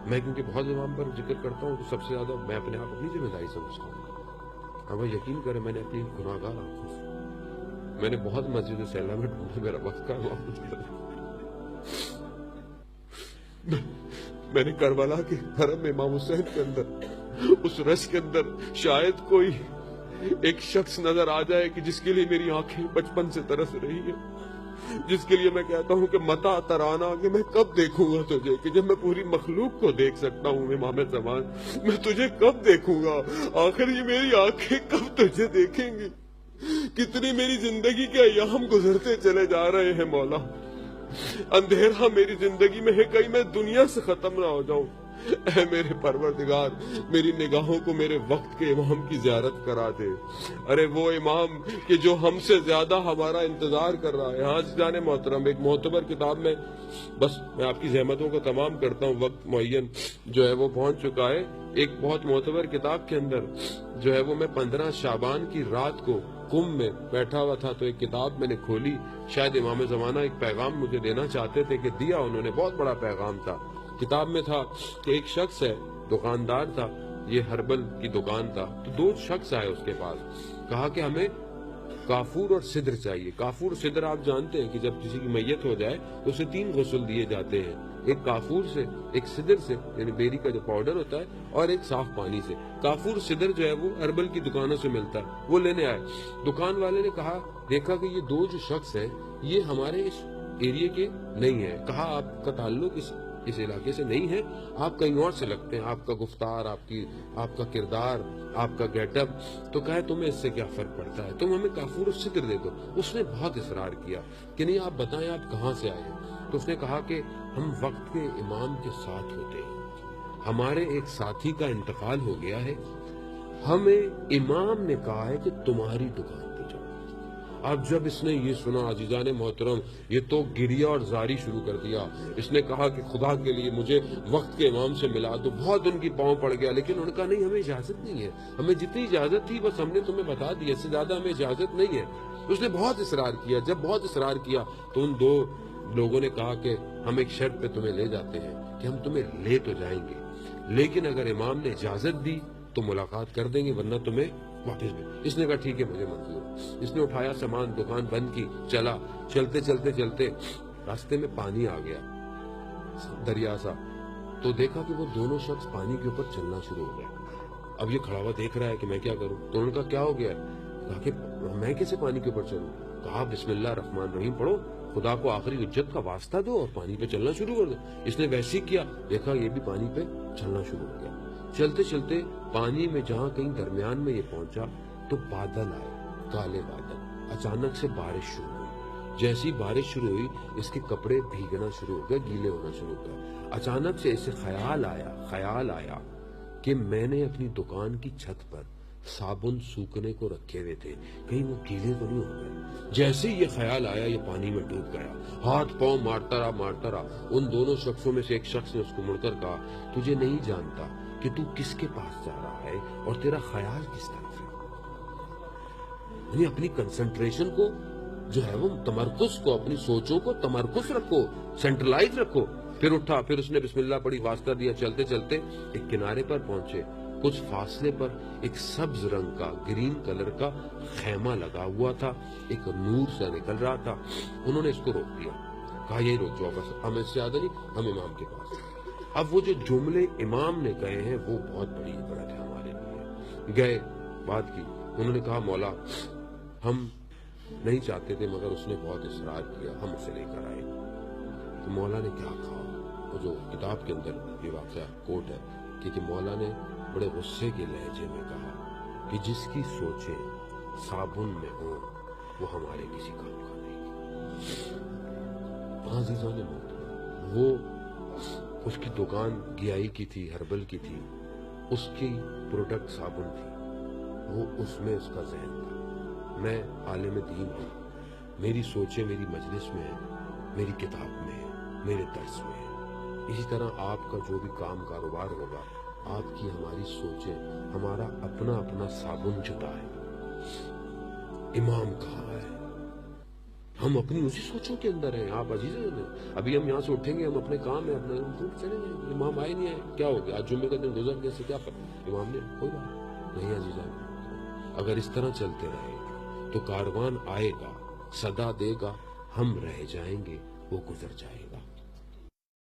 میں کیونکہ بہت زبان پر ذکر کرتا ہوں تو سب سے زیادہ میں اپنے آپ اپنی ذمہ داری سمجھتا ہوں. اب یقین کریں میں نے اپنی گناہگار آنکھوں سے میں نے بہت مسجد سیلا میں ڈھونڈا, میرا وقت کا میں نے کربلا کے حرم امام حسین کے اندر اس رش کے اندر شاید کوئی ایک شخص نظر آ جائے کہ جس کے لیے میری آنکھیں بچپن سے ترس رہی ہیں, جس کے لیے میں کہتا ہوں کہ متا ترانا, کہ میں کب دیکھوں گا تجھے, کہ جب میں پوری مخلوق کو دیکھ سکتا ہوں امام زمان, میں تجھے کب دیکھوں گا, آخر یہ میری آنکھیں کب تجھے دیکھیں گی. کتنی میری زندگی کے ایام گزرتے چلے جا رہے ہیں مولا, اندھیرا میری زندگی میں ہے, کہیں میں دنیا سے ختم نہ ہو جاؤں. اے میرے پروردگار, میری نگاہوں کو میرے وقت کے امام کی زیارت کرا دے. ارے وہ امام کہ جو ہم سے زیادہ ہمارا انتظار کر رہا ہے. ہاں جانے محترم, ایک معتبر کتاب میں, بس میں آپ کی زحمتوں کو تمام کرتا ہوں, وقت معین جو ہے وہ پہنچ چکا ہے. ایک بہت معتبر کتاب کے اندر جو ہے وہ میں 15 شعبان کی رات کو کم میں بیٹھا ہوا تھا, تو ایک کتاب میں نے کھولی, شاید امام زمانہ ایک پیغام مجھے دینا چاہتے تھے, کہ دیا انہوں نے, بہت بڑا پیغام تھا. کتاب میں تھا کہ ایک شخص ہے, دکاندار تھا, یہ ہربل کی دکان تھا, تو 2 شخص آئے اس کے پاس, کہا کہ ہمیں کافور اور سدر چاہیے. کافور اور سدر آپ جانتے ہیں کہ جب کسی کی میت ہو جائے تو اسے 3 غسل دیے جاتے ہیں, ایک کافور سے, ایک سدر سے یعنی بیری کا جو پاؤڈر ہوتا ہے, اور ایک صاف پانی سے. کافور سدر جو ہے وہ ہربل کی دکانوں سے ملتا ہے, وہ لینے آئے. دکان والے نے کہا, دیکھا کہ یہ 2 جو شخص ہیں یہ ہمارے اس ایریے کے نہیں ہیں. کہا آپ کا تعلق اس علاقے سے نہیں ہے, آپ کہیں اور سے لگتے ہیں, آپ کا گفتار, آپ کا کردار, آپ کا گیٹ اپ, تو کہے تمہیں اس سے کیا فرق پڑتا ہے, تم ہمیں کافور و سدر دے دو. اس نے بہت اصرار کیا کہ نہیں آپ بتائیں آپ کہاں سے آئے ہیں. تو اس نے کہا کہ ہم وقت کے امام کے ساتھ ہوتے ہیں, ہمارے ایک ساتھی کا انتقال ہو گیا ہے, ہمیں امام نے کہا ہے کہ تمہاری دکان پہ جاؤ. اب جب اس نے یہ سنا عزیزان محترم, یہ تو گریا اور زاری شروع کر دیا. اس نے کہا کہ خدا کے لیے مجھے وقت کے امام سے ملا دو. بہت ان کی پاؤں پڑ گیا, لیکن ان کا نہیں, ہمیں اجازت نہیں ہے, ہمیں جتنی اجازت تھی بس ہم نے تمہیں بتا دیا, اس سے زیادہ ہمیں اجازت نہیں ہے. اس نے بہت اصرار کیا. جب بہت اصرار کیا تو ان 2 لوگوں نے کہا کہ ہم ایک شرط پہ تمہیں لے جاتے ہیں کہ ہم تمہیں لے تو جائیں گے, لیکن اگر امام نے اجازت دی تو ملاقات کر دیں گے, ورنہ تمہیں واپس بھی. اس نے کہا ٹھیک ہے مجھے منظور. اس نے اٹھایا سامان, دکان بند کی, چلا. چلتے چلتے چلتے راستے میں پانی آ گیا, دریا سا, تو دیکھا کہ وہ دونوں شخص پانی کے اوپر چلنا شروع ہو گئے. اب یہ کھڑا ہوا دیکھ رہا ہے کہ میں کیا کروں. تو انہوں نے کہا کیا ہو گیا ہے. کہا کہ میں کیسے پانی کے اوپر چلوں. کہا بسم اللہ الرحمن الرحیم پڑھو, خدا کو آخری حجت کا واسطہ دو اور پانی پہ چلنا شروع کر دو. اس نے ویسے ہی کیا, دیکھا یہ بھی پانی پہ چلنا شروع ہو گیا. چلتے چلتے پانی میں جہاں کہیں درمیان میں یہ پہنچا تو بادل آئے, کالے بادل. اچانک سے بارش شروع ہوئی. جیسی بارش شروع ہوئی اس کے کپڑے بھیگنا شروع ہو گئے, گیلے ہونا شروع ہو گئے. اچانک سے اسے خیال آیا کہ میں نے اپنی دکان کی چھت پر صابن سوکھنے کو رکھے ہوئے تھے, کہیں وہ گیلے تو نہیں ہو گئے. جیسے ہی یہ خیال آیا یہ پانی میں ڈوب گیا. ہاتھ پاؤں مارتا رہا. ان دونوں شخصوں میں سے ایک شخص نے اس کو مڑ کر کہا, تجھے نہیں جانتا کہ تو کس کے پاس جا رہا ہے اور تیرا خیال کس طرف ہے. یعنی اپنی کنسنٹریشن کو جو ہے وہ تمرکز کو, اپنی سوچوں کو تمرکز رکھو, سینٹرلائز رکھو. پھر اٹھا, پھر اس نے بسم اللہ پڑھی, واسطہ دیا. چلتے چلتے ایک کنارے پر پہنچے. کچھ فاصلے پر ایک سبز رنگ کا, گرین کلر کا خیمہ لگا ہوا تھا, ایک نور سے نکل رہا تھا. انہوں نے اس کو روک دیا, کہا یہی روک جاؤ, بس ہمیں اس سے زیادہ نہیں, ہم امام کے پاس. اب وہ جو جملے امام نے کہے ہیں وہ بہت بڑی عبرت ہے ہمارے لیے. گئے, بات کی. انہوں نے کہا مولا ہم نہیں چاہتے تھے مگر اس نے بہت اصرار کیا, ہم اسے لے کر آئے. تو مولا نے کیا کہا, وہ جو کتاب کے اندر یہ واقعہ کوٹ ہے کہ مولا نے بڑے غصے کے لہجے میں کہا کہ جس کی سوچیں صابن میں ہوں وہ ہمارے کسی کام کا نہیں. عزیزان محترم, وہ اس کی دکان گیائی کی تھی, ہربل کی تھی, اس کی پروڈکٹ صابن تھی, وہ اس میں اس کا ذہن تھا. میں عالم دین ہوں, میری سوچیں میری مجلس میں ہیں, میری کتاب میں ہیں, میرے درس میں ہیں. اسی طرح آپ کا جو بھی کام کاروبار ہوگا, آپ کی ہماری سوچیں, ہمارا اپنا اپنا صابن جدا ہے. امام کہاں ہے, ہم اپنی اسی سوچوں کے اندر ہیں. آپ عزیز ہیں، ابھی ہم یہاں سے اٹھیں گے، ہم اپنے کام ہے اپنے چلیں گے، امام آئے نہیں آئے، کیا ہو گیا؟ آج جمعے کا دن گزر گیا، سے کیا امام نے کوئی بات نہیں. عزیزان، اگر اس طرح چلتے رہے تو کاروان آئے گا، صدا دے گا، ہم رہ جائیں گے، وہ گزر جائے گا.